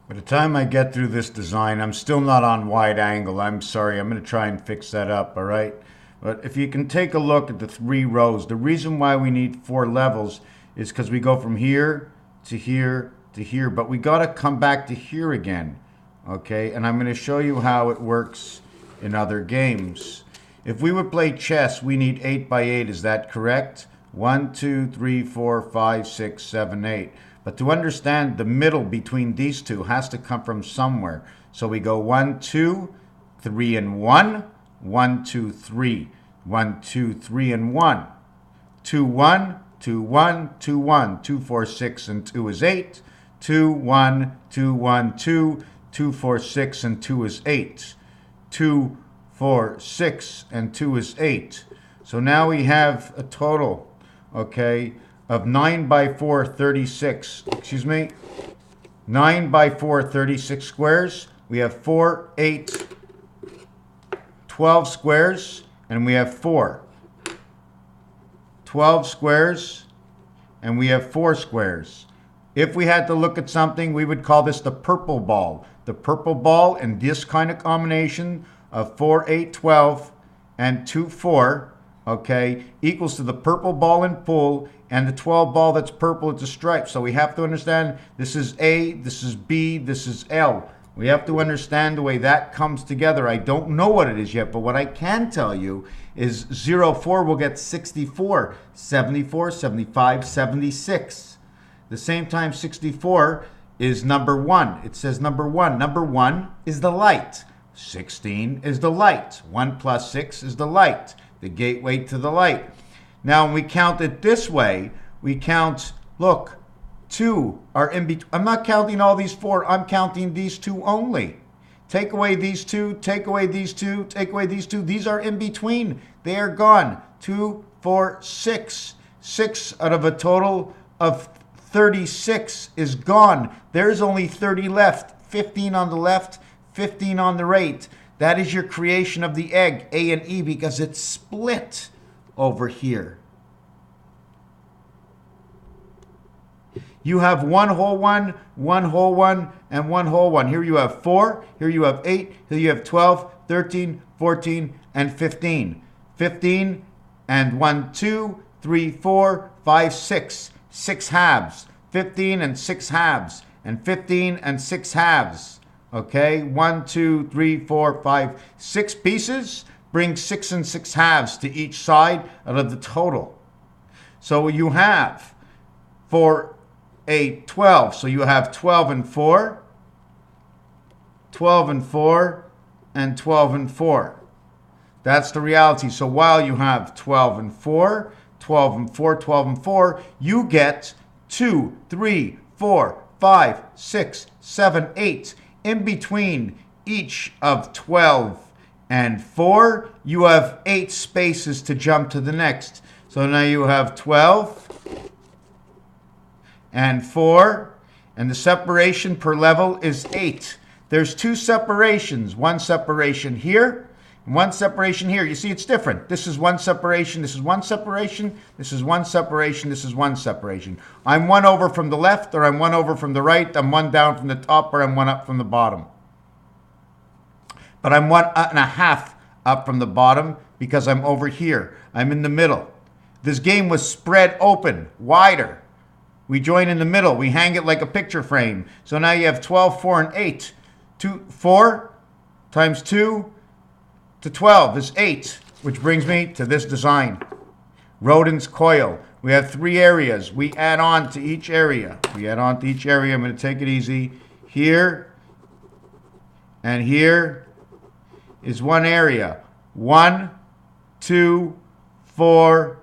By the time I get through this design, I'm still not on wide angle. I'm sorry. I'm going to try and fix that up, all right? But if you can take a look at the 3 rows, the reason why we need 4 levels is because we go from here to here to here, but we got to come back to here again, okay? And I'm going to show you how it works in other games. If we would play chess, we need 8 by 8. Is that correct? 1, 2, 3, 4, 5, 6, 7, 8. But to understand, the middle between these two has to come from somewhere. So we go 1, 2, 3, and 1. 1, 2, 3. 1, 2, 3, and 1. 2, 1, 2, 1, 2, 1. 2, 4, 6, and 2 is 8. 2, 1, 2, 1, 2. 2, 4, 6, and 2 is 8. 2, 4, 6, and 2 is 8. So now we have a total, okay, of 9 by 4, 36. Excuse me. 9 by 4, 36 squares. We have 4, 8, 12 squares, and we have 4. 12 squares, and we have 4 squares. If we had to look at something, we would call this the purple ball. The purple ball in this kind of combination of 4, 8, 12, and 2, 4, okay, equals to the purple ball in pool, and the 12 ball that's purple, it's a stripe. So we have to understand this is A, this is B, this is L. We have to understand the way that comes together. I don't know what it is yet, but what I can tell you is 0, 4 will get 64, 74, 75, 76. The same time 64 is number 1. It says number 1. Number 1 is the light. 16 is the light. 1 plus 6 is the light, the gateway to the light. Now, when we count it this way, we count, look, 2 are in between. I'm not counting all these 4. I'm counting these 2 only. Take away these 2, take away these 2, take away these 2. These are in between. They are gone. 2, 4, 6. 6 out of a total of 36 is gone. There's only 30 left. 15 on the left, 15 on the right. That is your creation of the egg, A and E, because it's split over here. You have 1 whole 1, 1 whole 1, and 1 whole 1. Here you have 4, here you have 8, here you have 12, 13, 14, and 15. 15 and 1, 2, 3, 4, 5, 6. 6 halves. 15 and 6 halves. And 15 and 6 halves. Okay, 1, 2, 3, 4, 5, 6 pieces. Bring 6 and 6 halves to each side out of the total. So you have 4, 8, 12. So you have 12 and 4, 12 and 4, and 12 and 4. That's the reality. So while you have 12 and 4, 12 and 4, 12 and 4, you get 2, 3, 4, 5, 6, 7, 8. In between each of 12 and 4, you have 8 spaces to jump to the next. So now you have 12 and 4, and the separation per level is 8. There's 2 separations, 1 separation here, and 1 separation here. You see, it's different. This is 1 separation, this is 1 separation, this is 1 separation, this is 1 separation. I'm 1 over from the left, or I'm 1 over from the right, I'm 1 down from the top, or I'm 1 up from the bottom. But I'm 1.5 up from the bottom because I'm over here. I'm in the middle. This game was spread open, wider. We join in the middle. We hang it like a picture frame. So now you have 12, 4, and 8. 4 times 2 to 12 is 8, which brings me to this design. Rodin's coil. We have 3 areas. We add on to each area. I'm going to take it easy. Here and here is 1 area. 1, 2, 4,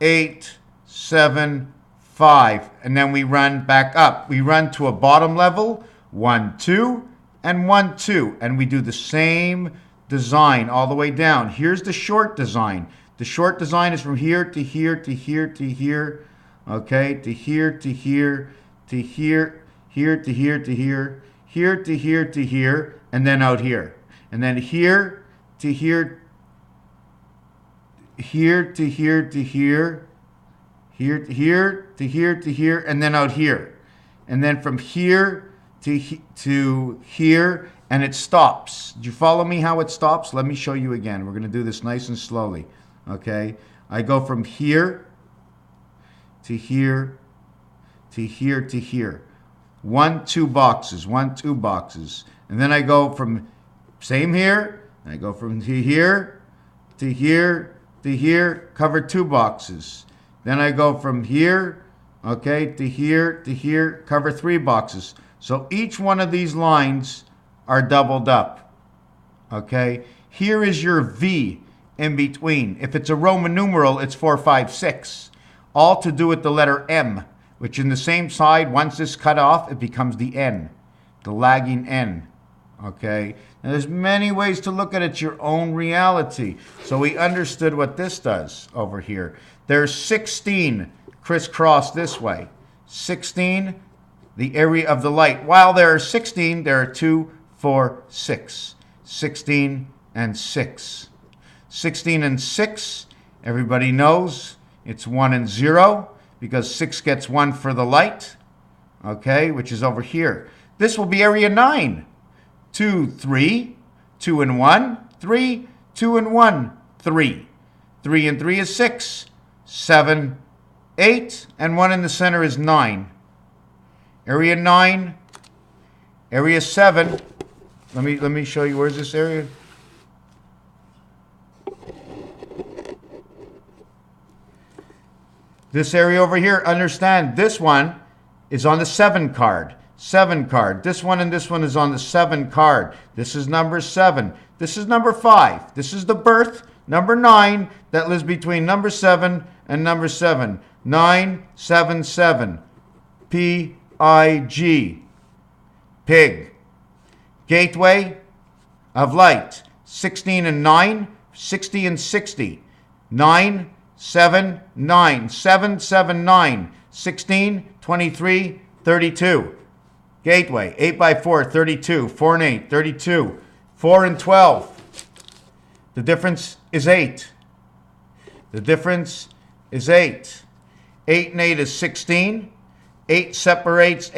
8, 7, 5. And then we run back up. We run to a bottom level. 1, 2, and 1, 2. And we do the same design all the way down. Here's the short design. The short design is from here to here to here to here. Okay, to here to here to here, here to here to here, here to here to here, and then out here. And then here to here, here to here to here, here to here to here to here, and then out here. And then from here to here, and it stops. Did you follow me how it stops? Let me show you again. We're going to do this nice and slowly. Okay? I go from here to here to here to here. 1, 2 boxes, 1, 2 boxes. And then I go from same here, I go from here to here to here, cover 2 boxes. Then I go from here, okay, to here, cover 3 boxes. So each one of these lines are doubled up. Okay? Here is your V in between. If it's a Roman numeral, it's 4, 5, 6. All to do with the letter M, which in the same side, once this cut off, it becomes the N, the lagging N. Okay? And there's many ways to look at it, your own reality. So we understood what this does over here. There's 16 crisscross this way. 16, the area of the light. While there are 16, there are 2, 4, 6. 16 and 6. 16 and 6, everybody knows it's 1 and 0 because 6 gets 1 for the light, okay, which is over here. This will be area 9. 2, 3, 2 and 1, 3, 2 and 1, 3. 3 and 3 is 6, 7, 8, and 1 in the center is 9. Area 9, area 7. Let me show you, where's this area? This area over here, understand this one is on the 7 card. 7 card. This one and this one is on the 7 card. This is number 7. This is number 5. This is the birth, number 9, that lives between number 7 and number 7. 977. P-I-G. Pig. Gateway of light. 16 and 9. 60 and 60. 9, 7, 9. 7, 7, 9. 16, 23, 32. Gateway. 8 by 4, 32. 4 and 8, 32. 4 and 12. The difference is 8. The difference is 8. 8 and 8 is 16. 8 separates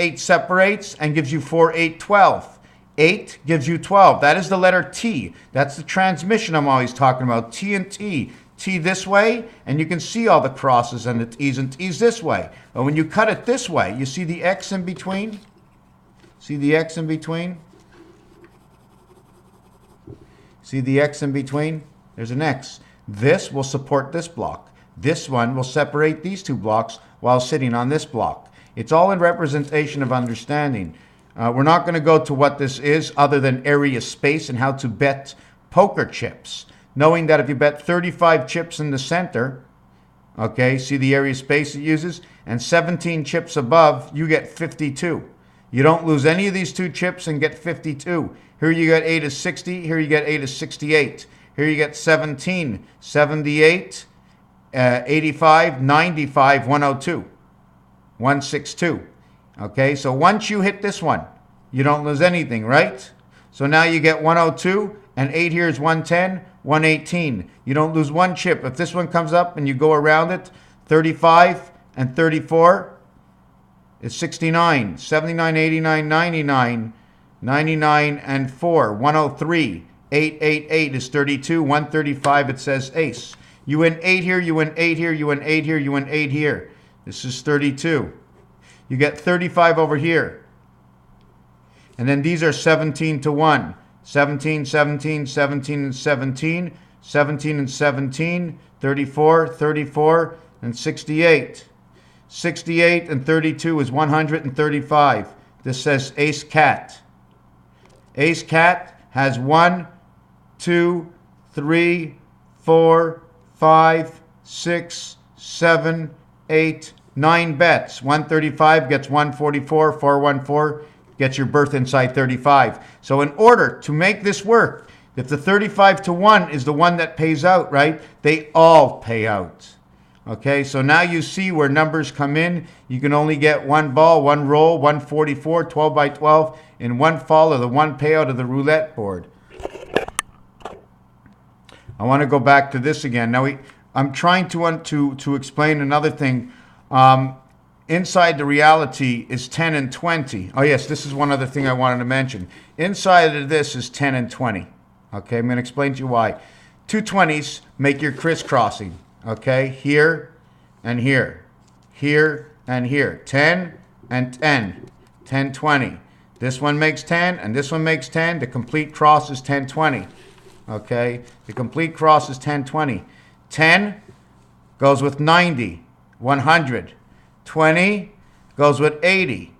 and gives you 4, 8, 12. 8 gives you 12. That is the letter T. That's the transmission I'm always talking about. T and T. T this way, and you can see all the crosses and the T's and T's this way. But when you cut it this way, you see the X in between? See the X in between? See the X in between? There's an X. This will support this block. This one will separate these 2 blocks while sitting on this block. It's all in representation of understanding. We're not going to go to what this is other than area space and how to bet poker chips. Knowing that if you bet 35 chips in the center, okay, see the area space it uses, and 17 chips above, you get 52. You don't lose any of these 2 chips and get 52. Here you get 8 is 60. Here you get 8 is 68. Here you get 17, 78, 85, 95, 102, 162. Okay, so once you hit this one, you don't lose anything, right? So now you get 102, and 8 here is 110, 118. You don't lose 1 chip. If this one comes up and you go around it, 35 and 34 is 69, 79, 89, 99, 99 and 4, 103, 888 is 32, 135 it says ace. You win 8 here, you win 8 here, you win 8 here, you win 8 here. This is 32. You get 35 over here. And then these are 17 to 1. 17, 17, 17 and 17, 17 and 17, 34, 34, and 68. 68 and 32 is 135. This says ace cat. Ace cat has 1, 2, 3, 4, 5, 6, 7, 8, 9 bets. 135 gets 144, 414 gets your birth inside 35. So in order to make this work, if the 35 to 1 is the one that pays out, right, they all pay out. Okay, so now you see where numbers come in. You can only get 1 ball, 1 roll, 144, 12 by 12 in 1 fall of the 1 payout of the roulette board. I want to go back to this again. Now I'm trying to explain another thing. inside the reality is 10 and 20. Oh, yes, this is one other thing I wanted to mention. Inside of this is 10 and 20. Okay, I'm going to explain to you why. Two 20s make your crisscrossing. Okay, here and here. Here and here. 10 and 10. 10, 20. This one makes 10 and this one makes 10. The complete cross is 10, 20. Okay, the complete cross is 10, 20. 10 goes with 90, 100. 20 goes with 80.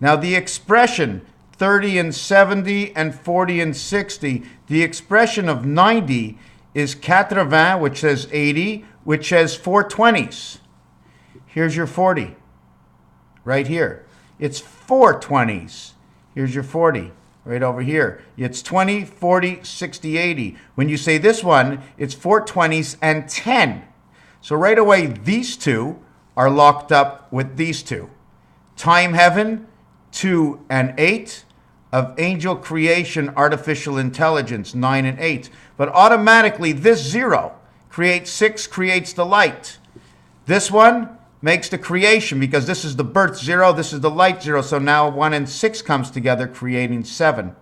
Now the expression 30 and 70 and 40 and 60, the expression of 90 is 80, which says 80, which says 4 20s. Here's your 40, right here. It's 4 20s. Here's your 40, right over here. It's 20, 40, 60, 80. When you say this one, it's 4 20s and 10. So right away, these two are locked up with these two. Time heaven, 2 and 8. Of angel creation, artificial intelligence, 9 and 8. But automatically, this 0 creates 6, creates the light. This one makes the creation because this is the birth 0, this is the light 0. So now 1 and 6 comes together, creating 7.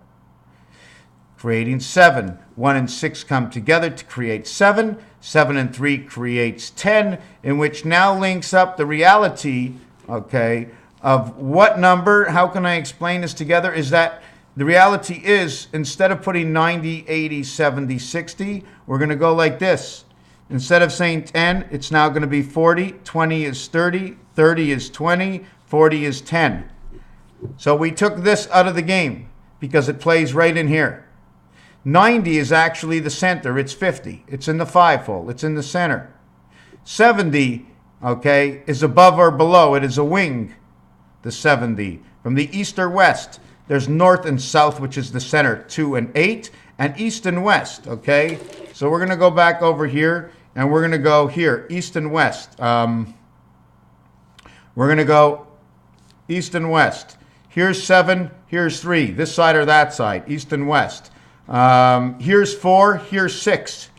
Creating 7. 1 and 6 come together to create 7. 7 and 3 creates 10, in which now links up the reality, okay, of what number. How can I explain this together? Is that the reality is, instead of putting 90, 80, 70, 60, we're going to go like this. Instead of saying 10, it's now going to be 40. 20 is 30. 30 is 20. 40 is 10. So we took this out of the game because it plays right in here. 90 is actually the center. It's 50. It's in the fivefold. It's in the center. 70, okay, is above or below. It is a wing. The 70. From the east or west, there's north and south, which is the center, 2 and 8, and east and west, okay? So we're going to go back over here, and we're going to go here, east and west. We're going to go east and west. Here's 7, here's 3, this side or that side, east and west. Here's 4, here's 6.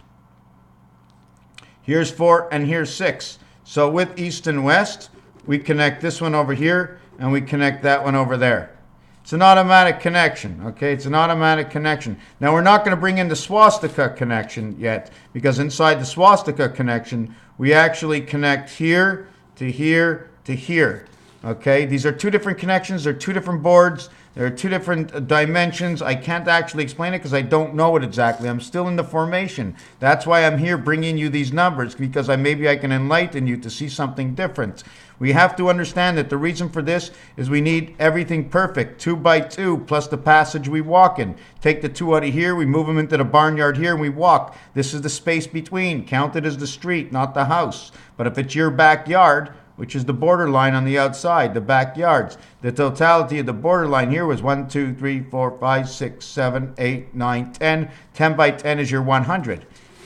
Here's 4, and here's 6. So with east and west, we connect this one over here, and we connect that one over there. It's an automatic connection, okay? It's an automatic connection. Now, we're not going to bring in the swastika connection yet, because inside the swastika connection, we actually connect here to here to here, okay? These are two different connections. They're two different boards. There are two different dimensions. I can't actually explain it because I don't know it exactly. I'm still in the formation. That's why I'm here bringing you these numbers, because maybe I can enlighten you to see something different. We have to understand that the reason for this is we need everything perfect, 2 by 2 plus the passage we walk in. Take the 2 out of here, we move them into the barnyard here, and we walk. This is the space between. Count it as the street, not the house. But if it's your backyard, which is the borderline on the outside, the backyards, the totality of the borderline here was 1, 2, 3, 4, 5, 6, 7, 8, 9, 10. 10 by 10 is your 100.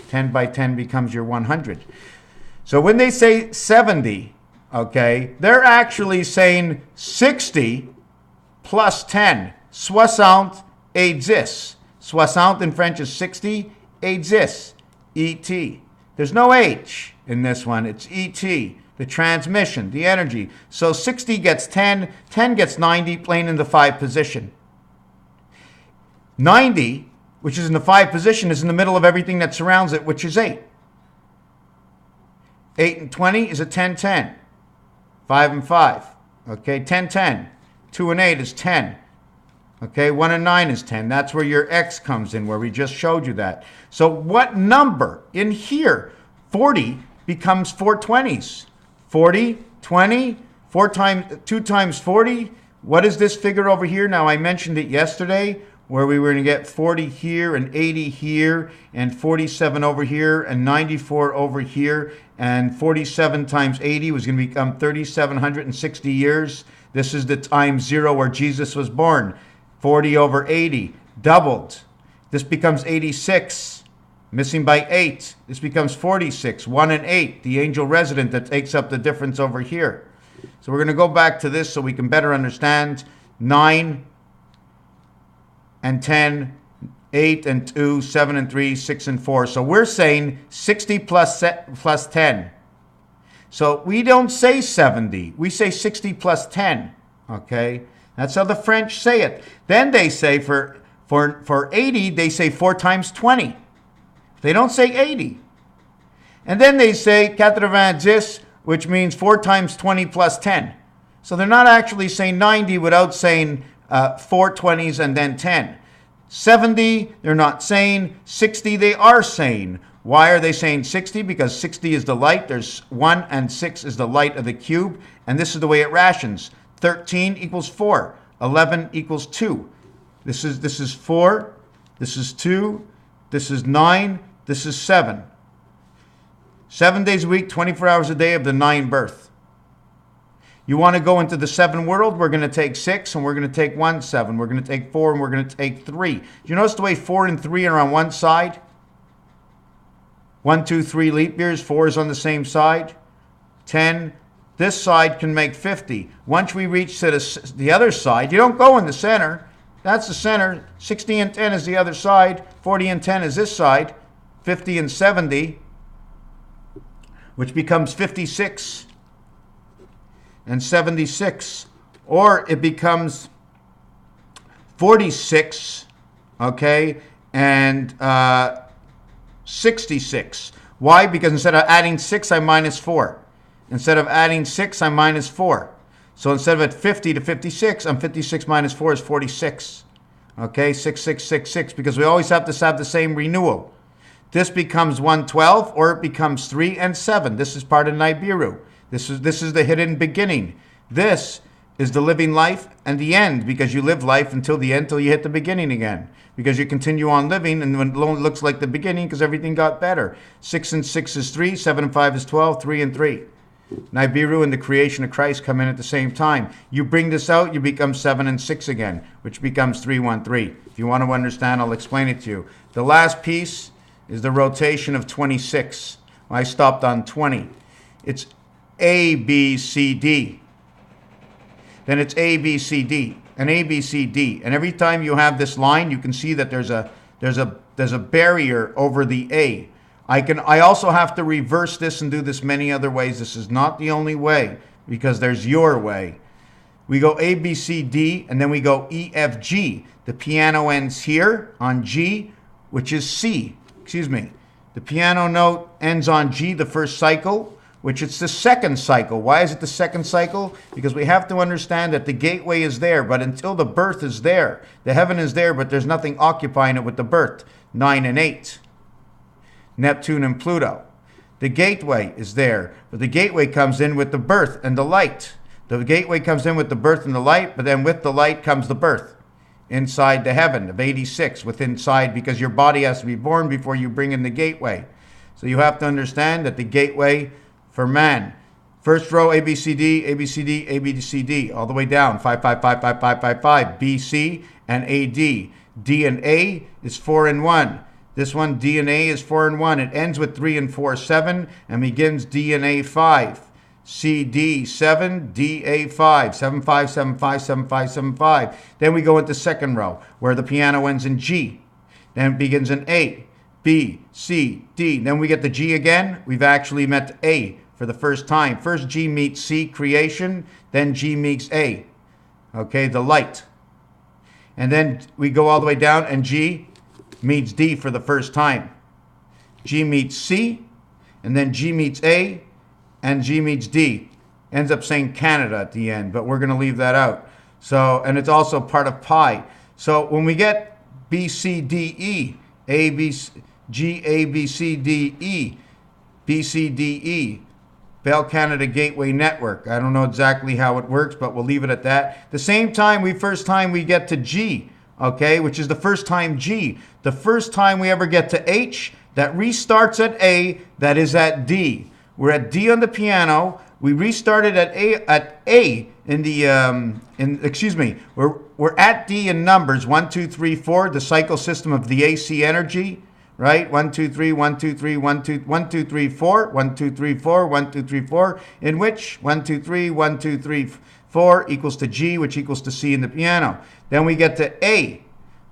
10 by 10 becomes your 100. So when they say 70, okay, they're actually saying 60 plus 10. 60 et 10. 60 in French is 60 et 10. Et. There's no H in this one. It's et. The transmission, the energy. So 60 gets 10. 10 gets 90, playing in the 5 position. 90, which is in the 5 position, is in the middle of everything that surrounds it, which is 8. 8 and 20 is a 10-10. 5 and 5. Okay, 10-10. 2 and 8 is 10. Okay, 1 and 9 is 10. That's where your X comes in, where we just showed you that. So what number in here? 40 becomes 4 20s. 40, 20, 2 times 40. What is this figure over here? Now, I mentioned it yesterday, where we were going to get 40 here and 80 here and 47 over here and 94 over here, and 47 times 80 was going to become 3,760 years. This is the time 0 where Jesus was born. 40 over 80, doubled. This becomes 86. Missing by 8. This becomes 46. 1 and 8. The angel resident that takes up the difference over here. So we're going to go back to this so we can better understand. 9 and 10. 8 and 2. 7 and 3. 6 and 4. So we're saying 60 plus 10. So we don't say 70. We say 60 plus 10. Okay? That's how the French say it. Then they say for 80, they say 4 times 20. They don't say 80. And then they say 90, which means 4 times 20 plus 10. So they're not actually saying 90 without saying 4 20s and then 10. 70, they're not saying. 60, they are saying. Why are they saying 60? Because 60 is the light. There's 1 and 6 is the light of the cube. And this is the way it rations. 13 equals 4. 11 equals 2. This is 4. This is 2. This is 9. This is 7. 7 days a week, 24 hours a day of the 9 birth. You want to go into the 7 world? We're going to take 6 and we're going to take 1, 7. We're going to take 4 and we're going to take 3. Do you notice the way 4 and 3 are on one side? 1, 2, 3 leap years. 4 is on the same side. 10. This side can make 50. Once we reach to the other side, you don't go in the center. That's the center. 60 and 10 is the other side. 40 and 10 is this side. 50 and 70, which becomes 56 and 76. Or it becomes 46, okay, and 66. Why? Because instead of adding 6, I minus 4. Instead of adding 6, I'm minus 4. So instead of at 50 to 56, I'm 56 minus 4 is 46. Okay, 6, 6, 6, 6, because we always have to have the same renewal. This becomes 112, or it becomes 3 and 7. This is part of Nibiru. This is the hidden beginning. This is the living life and the end, because you live life until the end, till you hit the beginning again. Because you continue on living, and when it looks like the beginning, because everything got better. 6 and 6 is 3, 7 and 5 is 12, 3 and 3. Nibiru and the creation of Christ come in at the same time. You bring this out, you become 7 and 6 again, which becomes 3, 1, 3. If you want to understand, I'll explain it to you. The last piece is the rotation of 26. I stopped on 20. It's A, B, C, D. Then it's A, B, C, D, and A, B, C, D. And every time you have this line, you can see that there's a barrier over the A. I also have to reverse this and do this many other ways. This is not the only way, because there's your way. We go A, B, C, D, and then we go E, F, G. The piano ends here on G, which is C. Excuse me. The piano note ends on G, the first cycle, which it's the second cycle. Why is it the second cycle? Because we have to understand that the gateway is there, but until the birth is there, the heaven is there, but there's nothing occupying it with the birth. 9 and 8. Neptune and Pluto. The gateway is there, but the gateway comes in with the birth and the light. The gateway comes in with the birth and the light, but then with the light comes the birth. Inside the heaven of 86, with inside, because your body has to be born before you bring in the gateway. So you have to understand that the gateway for man, first row A, B, C, D, A, B, C, D, A, B, C, D, all the way down, 5, 5, 5, 5, 5, 5, 5, B, C, and A, D. D and A is 4 and 1. This one, D and A, is 4 and 1. It ends with 3 and 4, 7, and begins D and A 5. C, D, 7, D, A, 5. 7, 5, 7, 5, 7, 5, 7, 5. Then we go into second row, where the piano ends in G. Then it begins in A, B, C, D. Then we get the G again. We've actually met A for the first time. First G meets C, creation. Then G meets A. Okay, the light. And then we go all the way down, and G meets D for the first time. G meets C, and then G meets A, and G meets D. Ends up saying Canada at the end, but we're going to leave that out. So, and it's also part of pi. So when we get B, C, D, E, A, B, G, A, B, C, D, E, B, C, D, E, Bell Canada Gateway Network. I don't know exactly how it works, but we'll leave it at that. The same time, first time we get to G, okay, which is the first time G. The first time we ever get to H, that restarts at A, that is at D. We're at D on the piano. We restarted at A in the excuse me. We're at D in numbers 1, 2, 3, 4. The cycle system of the AC energy, right? 1, 2, 3, 1, 2, 3, 1, 2, 1, 2, 3, 4, 1, 2, 3, 4, 1, 2, 3, 4. In which 1, 2, 3, 1, 2, 3, 4 equals to G, which equals to C in the piano. Then we get to A.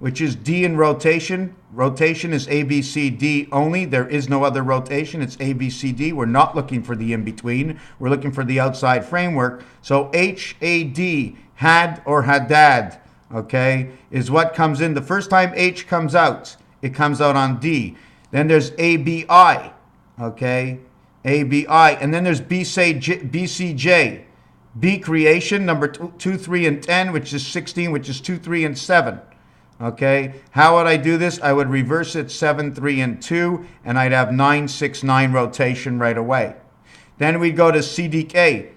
which is D in rotation. Rotation is A, B, C, D only. There is no other rotation. It's A, B, C, D. We're not looking for the in-between. We're looking for the outside framework. So H-A-D, had or hadad, okay, is what comes in. The first time H comes out, it comes out on D. Then there's A-B-I, okay, A-B-I. And then there's B-C-J. B creation, number 2, 3, and 10, which is 16, which is 2, 3, and 7. Okay, how would I do this? I would reverse it 7, 3, and 2, and I'd have 9, 6, 9 rotation right away. Then we'd go to CDK.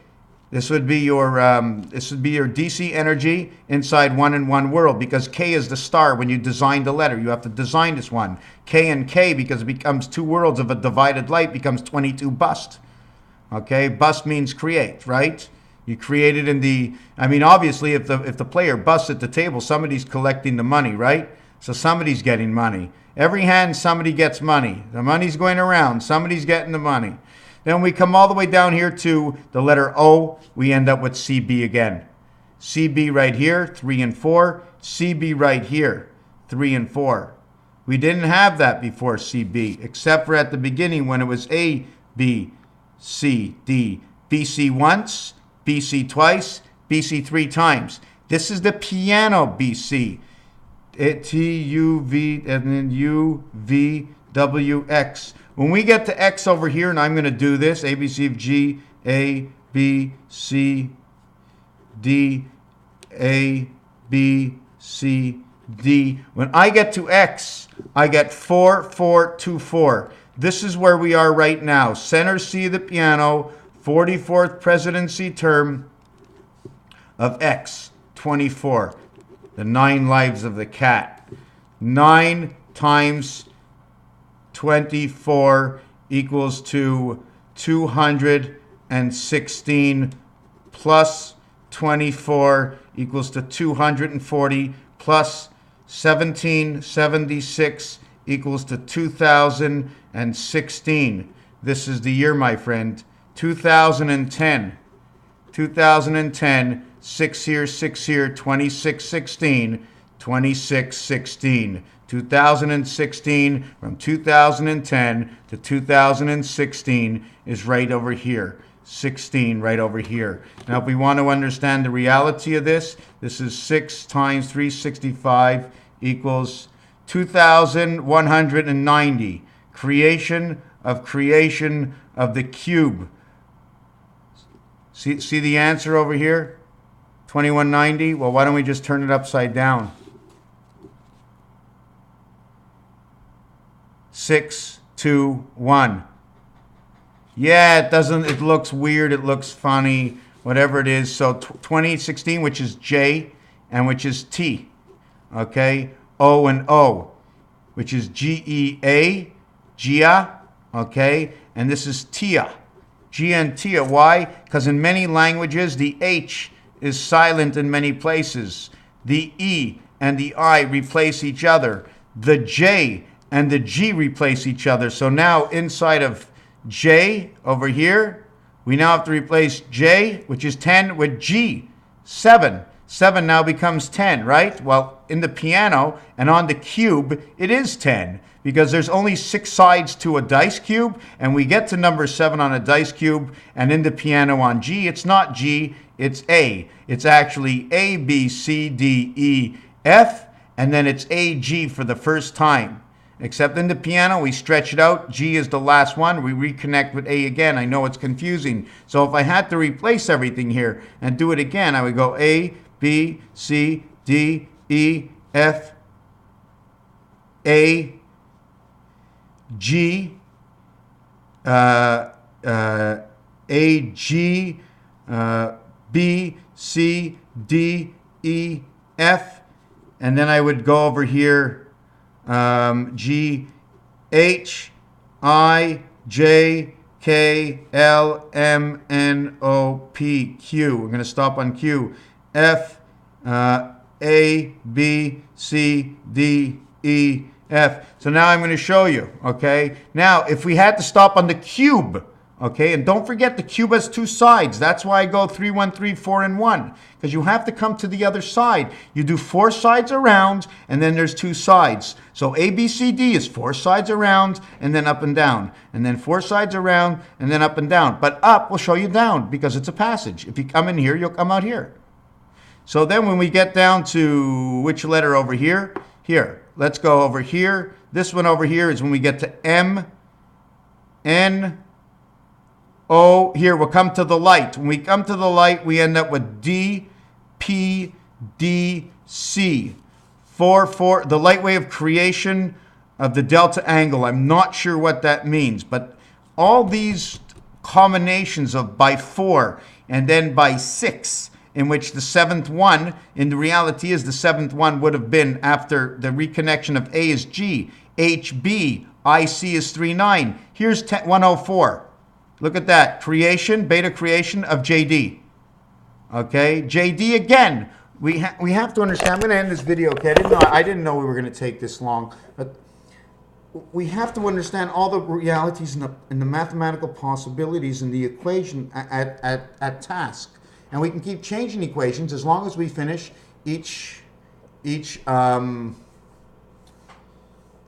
This would be your DC energy inside 1 and 1 world, because K is the star when you design the letter. You have to design this one. K and K, because it becomes 2 worlds of a divided light, becomes 22 bust. Okay, bust means create, right? You create it in the, I mean, obviously, if the player busts at the table, somebody's collecting the money, right? So somebody's getting money. Every hand, somebody gets money. The money's going around. Somebody's getting the money. Then we come all the way down here to the letter O. We end up with CB again. CB right here, 3 and 4. CB right here, 3 and 4. We didn't have that before CB, except for at the beginning when it was A, B, C, D. BC once, BC twice, BC 3 times. This is the piano BC. T-U-V and then U-V-W-X. When we get to X over here, and I'm going to do this, A, B, C, G, A, B, C, D, A, B, C, D. When I get to X, I get 4, 4, 2, 4. This is where we are right now. Center C of the piano, 44th presidency term of X, 24. The 9 lives of the cat. 9 times 24 equals to 216 plus 24 equals to 240 plus 1776 equals to 2016. This is the year, my friend. 2010. 2010. 6 here, 6 here, 2616. 2616. 2016 from 2010 to 2016 is right over here. 16 right over here. Now, if we want to understand the reality of this, this is 6 times 365 equals 2,190. Creation of the cube. See the answer over here? 2190. Well, why don't we just turn it upside down? 6, 2, 1. Yeah, it looks weird, it looks funny, whatever it is. So 2016, which is J and which is T. Okay? O and O, which is G-E-A, Gia, okay? And this is Tia, Gia and Tia. Why? Because in many languages, the H is silent in many places. The E and the I replace each other. The J and the G replace each other. So now inside of J over here, we now have to replace J, which is 10, with G, 7. 7 now becomes 10, right? Well, in the piano and on the cube, it is 10 because there's only 6 sides to a dice cube, and we get to number 7 on a dice cube, and in the piano on G, it's not G, it's A. It's actually A, B, C, D, E, F, and then it's A, G for the first time. Except in the piano, we stretch it out. G is the last one. We reconnect with A again. I know it's confusing. So if I had to replace everything here and do it again, I would go A, B, C, D, E, F, A, G, A, G, B, C, D, E, F, and then I would go over here, G, H, I, J, K, L, M, N, O, P, Q. We're going to stop on Q. F, A, B, C, D, E, F. So now I'm going to show you, okay? Now, if we had to stop on the cube, Okay, and don't forget the cube has two sides. That's why I go 3, 1, 3, 4, and 1. Because you have to come to the other side. You do 4 sides around, and then there's 2 sides. So A, B, C, D is 4 sides around, and then up and down. And then 4 sides around, and then up and down. But up will show you down, because it's a passage. If you come in here, you'll come out here. So then when we get down to which letter over here? Here. Let's go over here. This one over here is when we get to M, N, O. Here, we'll come to the light. When we come to the light, we end up with D, P, D, C. 4, 4, the light wave creation of the delta angle. I'm not sure what that means, but all these combinations of by 4 and then by 6, in which the 7th one, in the reality is the 7th one would have been after the reconnection of A is G, HB, IC is 3, 9. Here's 104. Look at that. Creation, beta creation of JD. Okay, JD again. We have to understand. I'm going to end this video. Okay, I didn't know we were going to take this long, but we have to understand all the realities and the mathematical possibilities in the equation at task. And we can keep changing equations as long as we finish each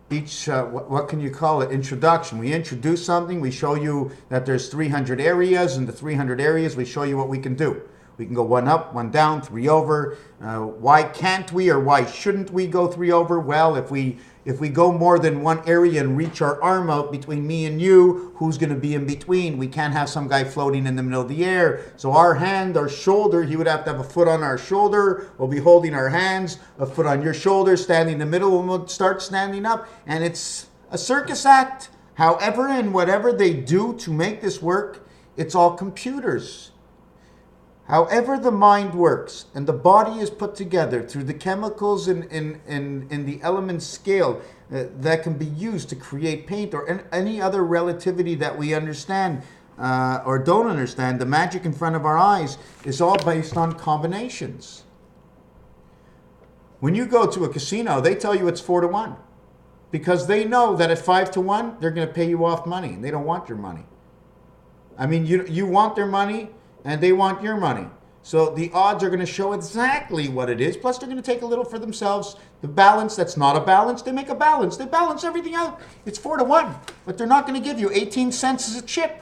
what can you call it, introduction. We introduce something, we show you that there's 300 areas, and the 300 areas we show you what we can do. We can go 1 up, 1 down, 3 over. Why can't we, or why shouldn't we go 3 over? Well, if we go more than one area and reach our arm out between me and you, who's going to be in between? We can't have some guy floating in the middle of the air. So our hand, our shoulder, he would have to have a foot on our shoulder. We'll be holding our hands, a foot on your shoulder, standing in the middle, and we'll start standing up. And it's a circus act. However, and whatever they do to make this work, it's all computers. However the mind works and the body is put together through the chemicals in the element scale that can be used to create paint or any other relativity that we understand or don't understand, the magic in front of our eyes is all based on combinations. When you go to a casino, they tell you it's 4 to 1 because they know that at 5 to 1, they're going to pay you off money and they don't want your money. I mean, you want their money, and they want your money. So the odds are going to show exactly what it is. Plus, they're going to take a little for themselves. The balance that's not a balance, they make a balance. They balance everything out. It's 4 to 1. But they're not going to give you 18 cents as a chip.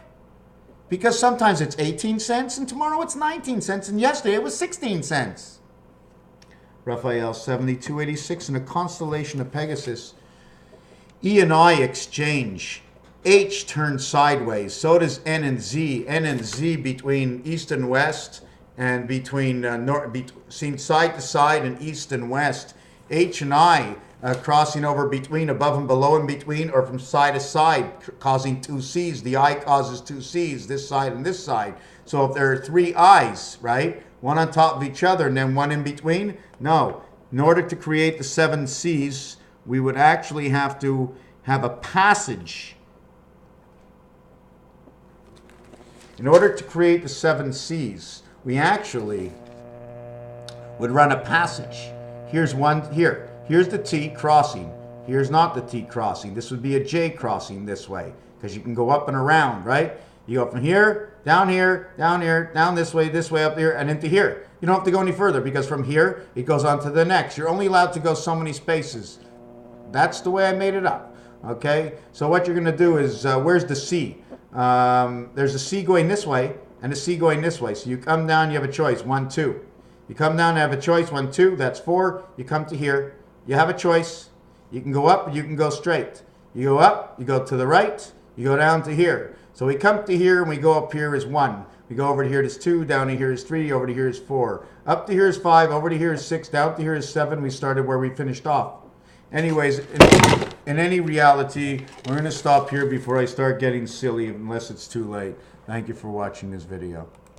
Because sometimes it's 18 cents, and tomorrow it's 19 cents, and yesterday it was 16 cents. Raphael 7286 in a constellation of Pegasus. E and I exchange. H turns sideways, so does N and Z. N and Z between east and west, and between seen side to side and east and west. H and I crossing over between, above and below and between, or from side to side, causing 2 C's. The I causes 2 C's, this side and this side. So if there are 3 I's, right, one on top of each other and then one in between, no. In order to create the 7 C's, we would actually have to have a passage. In order to create the 7 C's, we actually would run a passage. Here's one here. Here's the T crossing. Here's not the T crossing. This would be a J crossing this way, because you can go up and around, right? You go from here, down this way, up here, and into here. You don't have to go any further, because from here, it goes on to the next. You're only allowed to go so many spaces. That's the way I made it up, okay? So what you're going to do is, where's the C? There's a C going this way and a C going this way. So you come down, you have a choice, 1, 2. You come down and have a choice, 1, 2, that's 4. You come to here, you have a choice. You can go up, you can go straight. You go up, you go to the right, you go down to here. So we come to here and we go up here is 1. We go over to here is 2, down to here is 3, over to here is 4. Up to here is 5, over to here is 6, down to here is 7. We started where we finished off. Anyways, in any reality, we're going to stop here before I start getting silly, unless it's too late. Thank you for watching this video.